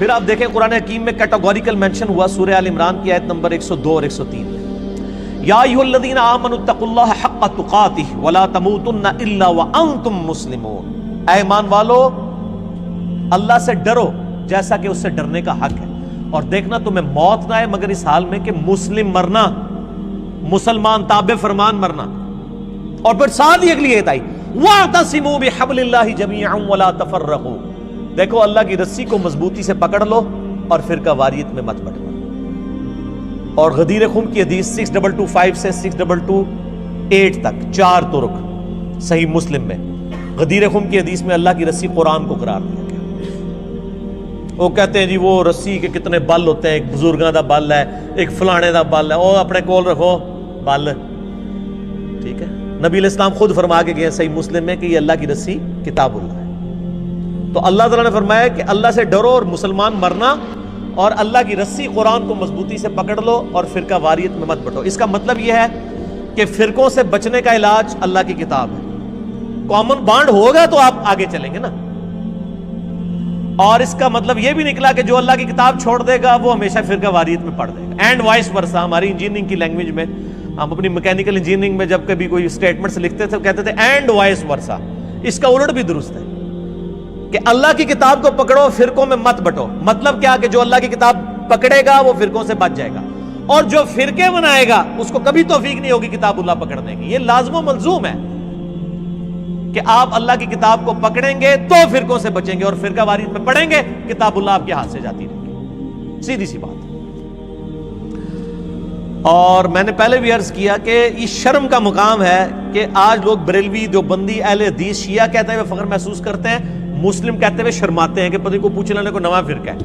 پھر آپ دیکھیں قرآن حکیم میں کیٹاگوریکل مینشن ہوا سورہ آل عمران کی آیت نمبر 102 اور 103 میں، یا ایھا الذین آمنوا اتقوا اللہ حق تقاتہ ولا تموتن الا وانتم مسلمون، اے ایمان والو اللہ سے ڈرو جیسا کہ اس سے ڈرنے کا حق ہے، اور دیکھنا تمہیں موت نہ آئے مگر اس حال میں کہ مسلم مرنا، مسلمان تابع فرمان مرنا۔ اور پھر ساتھ ہی اگلی ایت آئی واعتصموا بحبل اللہ جميعا ولا تفرقوا، دیکھو اللہ کی رسی کو مضبوطی سے پکڑ لو اور فرقہ واریت میں مت بٹو۔ اور غدیر خم کی حدیث 6225 سے 6228 تک 4 طرق صحیح مسلم میں، غدیر خم کی حدیث میں اللہ کی رسی قرآن کو قرار دیا گیا۔ وہ کہتے ہیں جی وہ رسی کے کتنے بل ہوتے ہیں، ایک بزرگاں دا بل ہے، ایک فلانے دا بل ہے، وہ اپنے کول رکھو بل، ٹھیک ہے۔ نبی علیہ السلام خود فرما کے گئے صحیح مسلم میں کہ یہ اللہ کی رسی کتاب اللہ ہے۔ تو اللہ تعالیٰ نے فرمایا کہ اللہ سے ڈرو اور مسلمان مرنا، اور اللہ کی رسی قرآن کو مضبوطی سے پکڑ لو اور فرقہ واریت میں مت بٹو۔ اس کا مطلب یہ ہے کہ فرقوں سے بچنے کا علاج اللہ کی کتاب ہے۔ کامن بانڈ ہوگا تو آپ آگے چلیں گے نا، اور اس کا مطلب یہ بھی نکلا کہ جو اللہ کی کتاب چھوڑ دے گا وہ ہمیشہ فرقہ واریت میں پڑ دے گا، اینڈ وائس ورسا۔ ہماری انجینئرنگ کی لینگویج میں، ہم اپنی میکینیکل انجینئرنگ میں جب کبھی کوئی اسٹیٹمنٹس لکھتے تھے کہتے تھے اینڈ وائس ورسا، اس کا الٹ بھی درست ہے کہ اللہ کی کتاب کو پکڑو فرقوں میں مت بٹو۔ مطلب کیا کہ جو اللہ کی کتاب پکڑے گا وہ فرقوں سے بچ جائے گا، اور جو فرقے بنائے گا اس کو کبھی توفیق نہیں ہوگی کتاب اللہ پکڑنے کی۔ یہ لازم و ملزوم ہے کہ آپ اللہ کی کتاب کو پکڑیں گے تو فرقوں سے بچیں گے، اور فرقہ واریت میں پڑیں گے کتاب اللہ آپ کے ہاتھ سے جاتی رہے گی، سیدھی سی بات۔ اور میں نے پہلے بھی عرض کیا کہ یہ شرم کا مقام ہے کہ آج لوگ بریلوی، دیوبندی، اہل حدیث، شیعہ کہتے ہوئے فخر محسوس کرتے ہیں، مسلم کہتے ہوئے شرماتے ہیں کہ پتہ کو پوچھ لینے کو نواں فرقہ ہے۔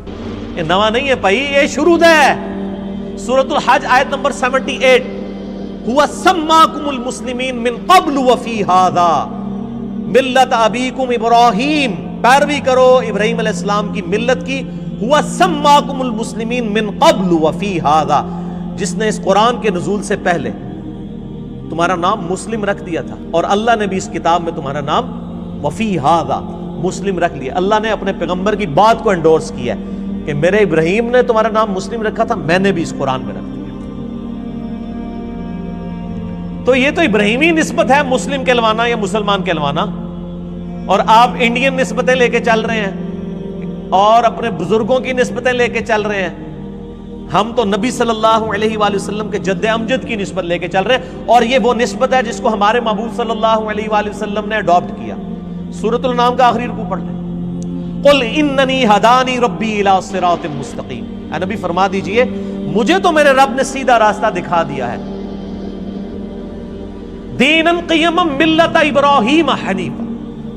یہ نواں نہیں ہے بھائی، یہ شروع ہے۔ سورۃ الحج آیت نمبر 78، هو سماکم المسلمین من قبل وفی ھذا ملت ابیکم ابراہیم، پیروی کرو ابراہیم علیہ السلام کی ملت کی۔ هو سماکم المسلمین من قبل وفی ھذا، جس نے اس قرآن کے نزول سے پہلے تمہارا نام مسلم رکھ دیا تھا، اور اللہ نے بھی اس کتاب میں تمہارا نام وفی ھذا مسلم رکھ لیا۔ اللہ نے اپنے پیغمبر کی بات کو انڈورس کیا ہے کہ میرے ابراہیم نے تمہارا نام مسلم رکھا تھا، میں نے بھی اس قرآن میں رکھ دیا۔ تو یہ تو ابراہیمی نسبت ہے، مسلم کہلوانا یا مسلمان کہلوانا، اور آپ انڈین نسبتیں لے کے چل رہے ہیں اور اپنے بزرگوں کی نسبتیں لے کے چل رہے ہیں۔ ہم تو نبی صلی اللہ علیہ وآلہ وسلم کے جد امجد کی نسبت لے کے چل رہے ہیں، اور یہ وہ نسبت ہے جس کو ہمارے محبوب صلی اللہ علیہ وآلہ وسلم نے اڈاپٹ کیا۔ سورۃ الانعام کا آخری رکوع پڑھ لیں، قل اننی ہدانی ربی الی صراط مستقیم، اے نبی فرما دیجئے مجھے تو میرے رب نے سیدھا راستہ دکھا دیا ہے، دینا قیما ملت ابراہیم حنیفا،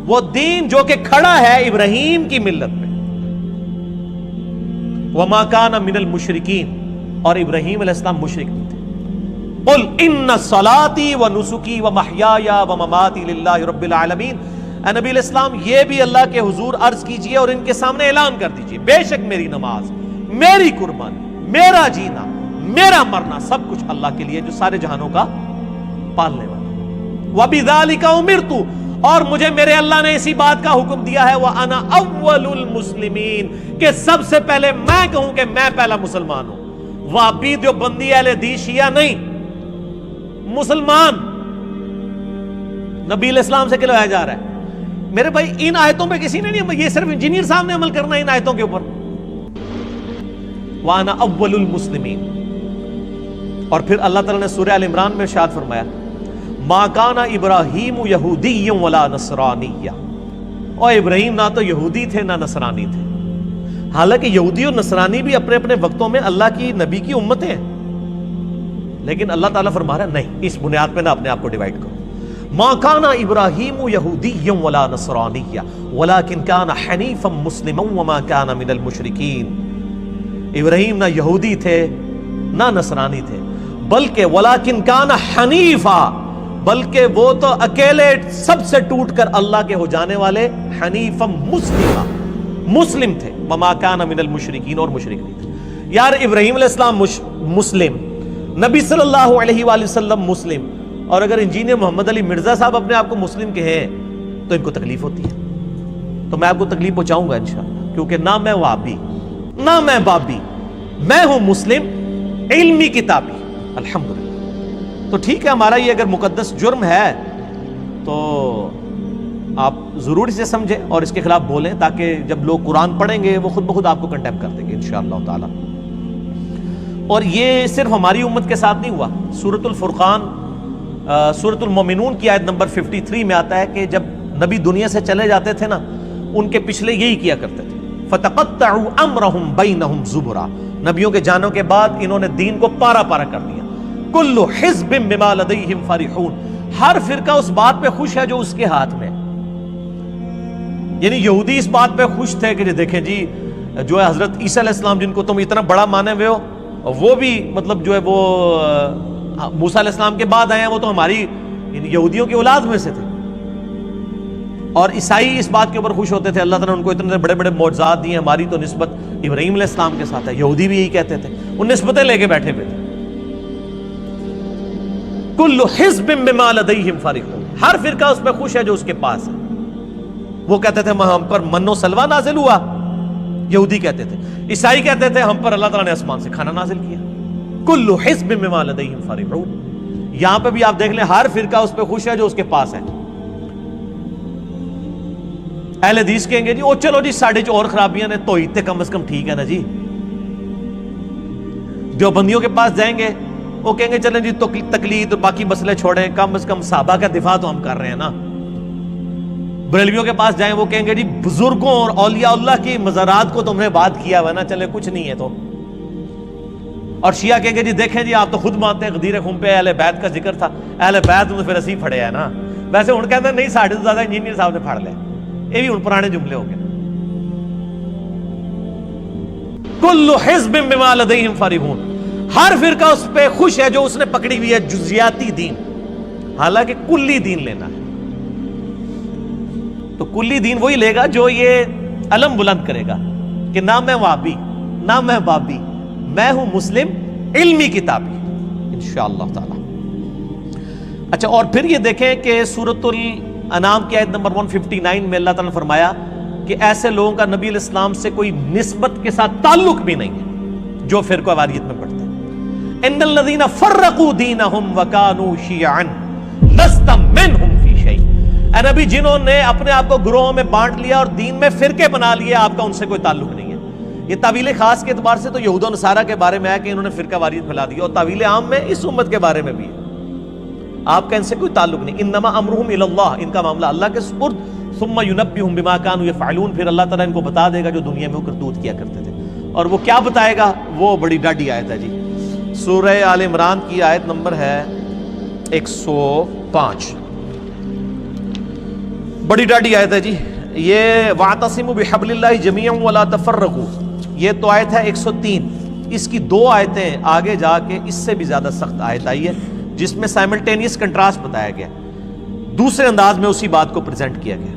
وہ دین جو کہ کھڑا ہے ابراہیم کی ملت میں، وما کان من المشرکین، اور ابراہیم علیہ السلام مشرک نہیں تھے۔ قل ان صلاتی ونسکی ومحیایا ومماتی للہ رب العالمین، اے نبی علیہ السلام یہ بھی اللہ کے حضور عرض کیجئے اور ان کے سامنے اعلان کر دیجئے، بے شک میری نماز، میری قربانی، میرا جینا، میرا مرنا سب کچھ اللہ کے لیے جو سارے جہانوں کا پالنے والا۔ وَبِذَلِكَ أُمِرْتُ، اور مجھے میرے اللہ نے اسی بات کا حکم دیا ہے، وَأَنَا أَوَّلُ الْمُسْلِمِينَ، کہ سب سے پہلے میں کہوں کہ میں پہلا مسلمان ہوں۔ وہابی دیوبندی اہل حدیث شیعہ نہیں، مسلمان نبی علیہ السلام سے کہلایا جا رہا ہے۔ میرے بھائی ان آیتوں پہ کسی نے نہیں، یہ صرف انجینئر صاحب نے عمل کرنا ہے ان آیتوں کے اوپر۔ وَأَنَا أَوَّلُ الْمُسْلِمِينَ، اور پھر اللہ تعالیٰ نے سورہ آل عمران میں ارشاد فرمایا مَا كَانَ إِبْرَاهِيمُ يَهُودِيًّا وَلَا نَصْرَانِيًّا، اور ابراہیم نہ تو یہودی تھے نہ نصرانی تھے، حالانکہ یہودی اور نصرانی بھی اپنے اپنے وقتوں میں اللہ کی نبی کی امتیں ہیں، لیکن اللہ تعالیٰ فرما رہا ہے نہیں، اس بنیاد پہ نہ اپنے آپ کو ڈیوائیڈ کرو۔ مَا كَانَ إِبْرَاهِيمُ يَهُودِيًّا وَلَا نَصْرَانِيًّا وَلَكِنْ كَانَ حَنِيفًا مُسْلِمًا وَمَا كَانَ مِنَ الْمُشْرِكِينَ، ابراہیم نہ یہودی تھے نہ نصرانی تھے، بلکہ وَلَكِنْ كَانَ حَنِيفًا، بلکہ وہ تو اکیلے سب سے ٹوٹ کر اللہ کے ہو جانے والے حنیفا مسلمہ مسلم تھے، وما کان من المشرکین، اور مشرک نہیں تھے۔ یار ابراہیم علیہ السلام مسلم، نبی صلی اللہ علیہ وآلہ وسلم مسلم، اور اگر انجینئر محمد علی مرزا صاحب اپنے آپ کو مسلم کہیں تو ان کو تکلیف ہوتی ہے، تو میں آپ کو تکلیف پہنچاؤں گا انشاءاللہ، کیونکہ نہ میں وہابی نہ میں بابی، میں ہوں مسلم علمی کتابی۔ الحمدللہ۔ تو ٹھیک ہے، ہمارا یہ اگر مقدس جرم ہے تو آپ ضرور اسے سمجھیں اور اس کے خلاف بولیں، تاکہ جب لوگ قرآن پڑھیں گے وہ خود بخود آپ کو کنڈیم کر دیں گے انشاءاللہ تعالی۔ اور یہ صرف ہماری امت کے ساتھ نہیں ہوا۔ سورۃ الفرقان سورۃ المومنون کی آیت نمبر 53 میں آتا ہے کہ جب نبی دنیا سے چلے جاتے تھے نا، ان کے پچھلے یہی کیا کرتے تھے، فَتَقَطَّعُوا أَمْرَهُمْ بَيْنَهُمْ زُبُرًا، نبیوں کے جانوں کے بعد انہوں نے دین کو پارا پارا کر دیا۔ كُلُّ حِزْبٍ بِمَا لَدَيْهِمْ فَرِحُونَ، ہر فرقہ اس بات پہ خوش ہے جو اس کے ہاتھ میں، یعنی یہودی اس بات پہ خوش تھے کہ دیکھیں جی جو ہے حضرت عیسیٰ علیہ السلام جن کو تم اتنا بڑا مانے ہوئے ہو، وہ بھی مطلب جو ہے وہ موسیٰ علیہ السلام کے بعد آئے ہیں، وہ تو ہماری یہودیوں کی اولاد میں سے تھے۔ اور عیسائی اس بات کے اوپر خوش ہوتے تھے اللہ تعالیٰ نے ان کو اتنے بڑے بڑے معجزات دیے، ہماری تو نسبت ابراہیم علیہ السلام کے ساتھ ہے۔ یہودی بھی یہی کہتے تھے، وہ نسبتیں لے کے بیٹھے ہوئے تھے۔ کل حزب بما لدیہم فرحون، ہر فرقہ اس پہ خوش ہے جو اس کے پاس ہے۔ وہ کہتے تھے ہم پر من و سلوہ نازل ہوا، یہودی کہتے تھے۔ عیسائی کہتے تھے ہم پر اللہ تعالیٰ نے آسمان سے کھانا نازل کیا۔ کل حزب بما لدیہم فرحون، یہاں پہ بھی آپ دیکھ لیں ہر فرقہ اس پہ خوش ہے جو اس کے پاس ہے۔ اہل حدیث کہیں گے جی او چلو جی ساڑھے جو اور خرابیاں نے توحید تے کم از کم ٹھیک ہے نا جی۔ دیوبندیوں کے پاس جائیں گے وہ کہیں گے چلیں جی تقلید اور باقی مسئلے چھوڑیں، کم از کم صحابہ کا دفاع تو ہم کر رہے ہیں نا۔ بریلویوں کے پاس جائیں وہ کہیں گے جی بزرگوں اور اولیاء اللہ کی مزارات کو تم نے بات کیا ہوا نا، چلے کچھ نہیں ہے تو۔ اور شیعہ کہیں گے جی دیکھیں جی آپ تو خود مانتے ہیں غدیر خم پہ اہل بیت کا ذکر تھا، اہل بیت تو پھر اسی پھڑے ہیں نا۔ ویسے ان کہتے ہیں نہیں ساڑھے تو زیادہ انجینئر صاحب نے پھڑ لے، یہ بھی ان پرانے جملے ہو گئے۔ کل حزب بما لدیہم فرحون، ہر فرقہ اس پہ خوش ہے جو اس نے پکڑی ہوئی ہے جزیاتی دین، حالانکہ کلی دین لینا ہے۔ تو کلی دین وہی لے گا جو یہ علم بلند کرے گا کہ نہ میں وہابی نہ میں بابی، میں ہوں مسلم علمی کتابی انشاءاللہ تعالی۔ اچھا، اور پھر یہ دیکھیں کہ سورۃ الانعام کی آیت نمبر 159 میں اللہ تعالیٰ نے فرمایا کہ ایسے لوگوں کا نبی علیہ السلام سے کوئی نسبت کے ساتھ تعلق بھی نہیں ہے جو فرقہ واریت میں پڑھتے ہیں۔ ان الذین فرقوا دینہم وکانوا شیعا لست منہم فی شیء، اے نبی جنہوں نے اپنے آپ کو گروہوں میں بانٹ لیا اور دین میں فرقے بنا لیے، آپ کا ان سے کوئی تعلق نہیں ہے۔ یہ تعویل خاص کے اعتبار سے تو یہود و نصارہ کے بارے میں ہے کہ انہوں نے فرقہ واریت پھیلا دی، اور تعویل عام میں اس امت کے بارے میں بھی ہے، آپ کا ان سے کوئی تعلق نہیں۔ انما امرہم الی اللہ، ان کا معاملہ اللہ کے سپرد، ثم ینبئہم بما کانوا یفعلون، پھر اللہ تعالیٰ ان کو بتا دے گا جو دنیا میں وہ کرتوت کیا کرتے تھے۔ اور وہ کیا بتائے گا؟ وہ بڑی ڈاڈی آیت ہے جی، سورہ آل عمران کی آیت نمبر ہے 105، بڑی ڈاڈی آیت ہے جی یہ، وَاعْتَصِمُوا بِحَبْلِ اللَّهِ جَمِيعًا وَلَا تَفَرَّقُوا، یہ تو آیت ہے 103۔ اس کی دو آیتیں آگے جا کے اس سے بھی زیادہ سخت آیت آئی ہے جس میں سائملٹینیس کنٹراسٹ بتایا گیا، دوسرے انداز میں اسی بات کو پریزنٹ کیا گیا۔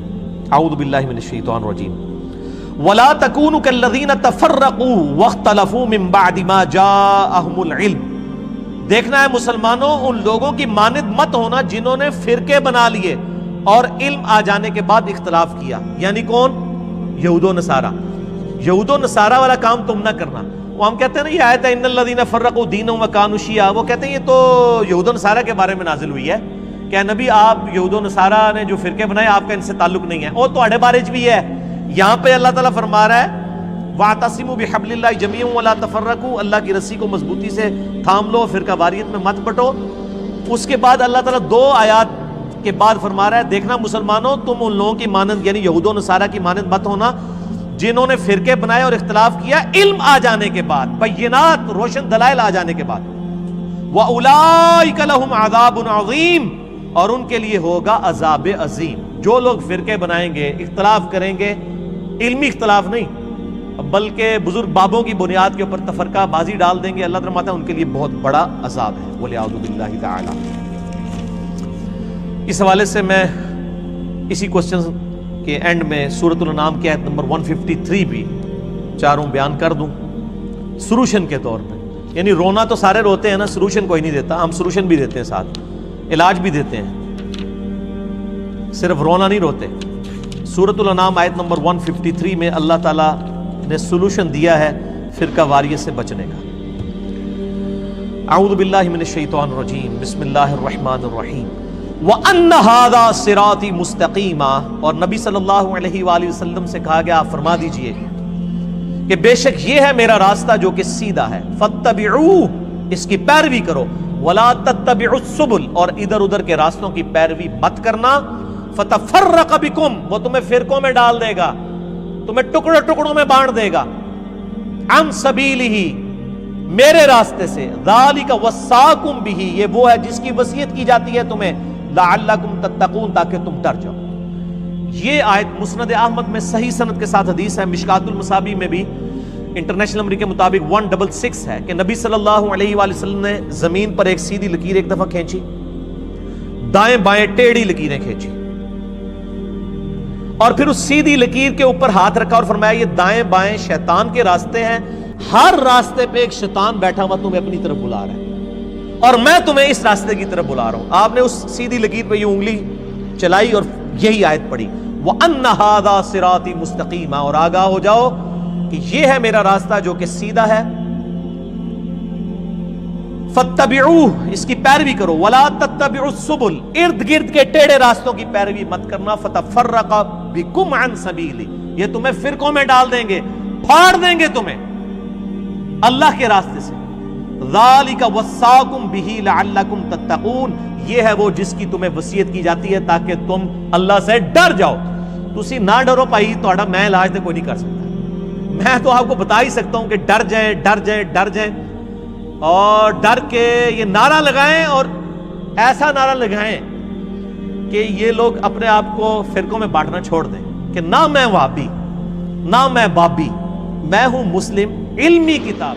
اعوذ باللہ من الشیطان الرجیم، وَلَا تَكُونُوا كَالَّذِينَ تَفَرَّقُوا وَاخْتَلَفُوا مِن بَعْدِ مَا جَاءَهُمُ الْعِلْمُ، دیکھنا ہے مسلمانوں ان لوگوں کی مانند مت ہونا جنہوں نے فرقے بنا لیے اور علم آ جانے کے بعد اختلاف کیا، یعنی کون؟ یہود و نصارہ۔ یہود و نصارہ والا کام تم نہ کرنا۔ وہ ہم کہتے ہیں نا یہ آیت ہے ان الذین فرقوا دینہم وکانوا شیعا، وہ کہتے ہیں یہ تو یہود و نصارہ کے بارے میں نازل ہوئی ہے کہ نبی آپ یہود و نصارہ نے جو فرقے بنائے آپ کا ان سے تعلق نہیں ہے، اور تواڈے بارے چ بھی ہے۔ یہاں پہ اللہ تعالیٰ فرما رہا ہے وَاعْتَصِمُوا بِحَبْلِ اللَّهِ جَمِيعًا وَلَا تَفَرَّقُوا، اللہ کی رسی کو مضبوطی سے تھام لو، فرقہ واریت میں مت بٹو۔ اس کے بعد اللہ تعالیٰ دو آیات کے بعد فرما رہا ہے دیکھنا مسلمانوں تم ان لوگوں کی مانند یعنی یہود و نصارہ کی مانند مت ہونا جنہوں نے فرقے بنائے اور اختلاف کیا علم آ جانے کے بعد، بینات روشن دلائل آ جانے کے بعد۔ وَأُولَئِكَ لَهُمْ عَذَابٌ عَظِيمٌ، اور ان کے لیے ہوگا عذاب عظیم۔ جو لوگ فرقے بنائیں گے، اختلاف کریں گے، علمی اختلاف نہیں بلکہ بزرگ بابوں کی بنیاد کے اوپر تفرقہ بازی ڈال دیں گے، اللہ تعالیٰ فرماتا ہے ان کے لیے بہت بڑا عذاب ہے۔ وَلِعَوْذُ بِاللَّهِ تَعَالَى۔ اس حوالے سے میں اسی کوسچن کے اینڈ میں سورۃ الانعام کی آیت نمبر 153 بھی چاروں بیان کر دوں سلوشن کے طور پہ، یعنی رونا تو سارے روتے ہیں نا، سلوشن کوئی نہیں دیتا، ہم سلوشن بھی دیتے ہیں، ساتھ علاج بھی دیتے ہیں، صرف رونا نہیں روتے۔ سورۃ الانعام آیت نمبر 153 میں اللہ تعالیٰ نے سلوشن دیا ہے فرقہ واریت سے بچنے کا۔ اعوذ باللہ من الشیطان الرجیم، بسم اللہ الرحمن الرحیم۔ وَأَنَّ هَذَا صِرَاطِي مُسْتَقِيمًا، اور نبی صلی اللہ علیہ وآلہ وسلم سے کہا گیا آپ فرما دیجئے کہ بے شک یہ ہے میرا راستہ جو کہ سیدھا ہے، فَاتَّبِعُوهُ، اس کی پیروی کرو، وَلَا تَتَّبِعُوا السُّبُلَ، اور ادھر ادھر کے راستوں کی پیروی مت کرنا، فَتَفَرَّقَ بِكُمْ، وہ تمہیں فرقوں میں ڈال دے گا، تمہیں ٹکڑوں ٹکڑوں میں بانٹ دے گا، عن سبیلہ، میرے راستے سے، ذالک وصاکم بہ، یہ وہ ہے جس کی وصیت کی جاتی ہے تمہیں، لعلکم تتقون، تاکہ تم ڈر جاؤ۔ یہ آیت مسند احمد میں صحیح سند کے ساتھ حدیث ہے، مشکات المصابیح میں بھی انٹرنیشنل نمبر کے مطابق 166 ہے کہ نبی صلی اللہ علیہ وآلہ وسلم نے زمین پر ایک سیدھی لکیر ایک دفعہ کھینچی، دائیں بائیں ٹیڑھی لکیریں کھینچی، اور پھر اس سیدھی لکیر کے اوپر ہاتھ رکھا اور فرمایا یہ دائیں بائیں شیطان کے راستے ہیں، ہر راستے پہ ایک شیطان بیٹھا ہوا تمہیں اپنی طرف بلا رہا ہے، اور میں تمہیں اس راستے کی طرف بلا رہا ہوں۔ آپ نے اس سیدھی لکیر پہ یہ انگلی چلائی اور یہی آیت پڑھی، وَأَنَّ هَذَا صِرَاطِي مُسْتَقِيمًا، اور آگاہ ہو جاؤ کہ یہ ہے میرا راستہ جو کہ سیدھا ہے، فَاتَّبِعُوهُ، اس کی پیروی کرو، وَلَا تَتَّبِعُوا السُّبُلَ، ارد گرد کے ٹیڑھے راستوں کی پیروی مت کرنا، فَتَفَرَّقَ بِكُمْ عَنْ سَبِيلِهِ، یہ تمہیں فرقوں میں ڈال دیں گے، پھاڑ دیں گے تمہیں اللہ کے راستے سے، ذالک وصاکم بہ لعلکم تتقون، یہ ہے وہ جس کی تمہیں وصیت کی جاتی ہے تاکہ تم اللہ سے ڈر جاؤ۔ تسی نہ ڈرو پائی تہاڈا میں علاج تے کوئی نہیں کر سکتا، میں تو آپ کو بتا ہی سکتا ہوں کہ ڈر جائیں ڈر جائیں ڈر جائیں، اور ڈر کے یہ نعرہ لگائیں، اور ایسا نعرہ لگائیں کہ یہ لوگ اپنے آپ کو فرقوں میں بانٹنا چھوڑ دیں کہ نہ میں وہابی، نہ میں بابی، میں ہوں مسلم، علمی کتاب۔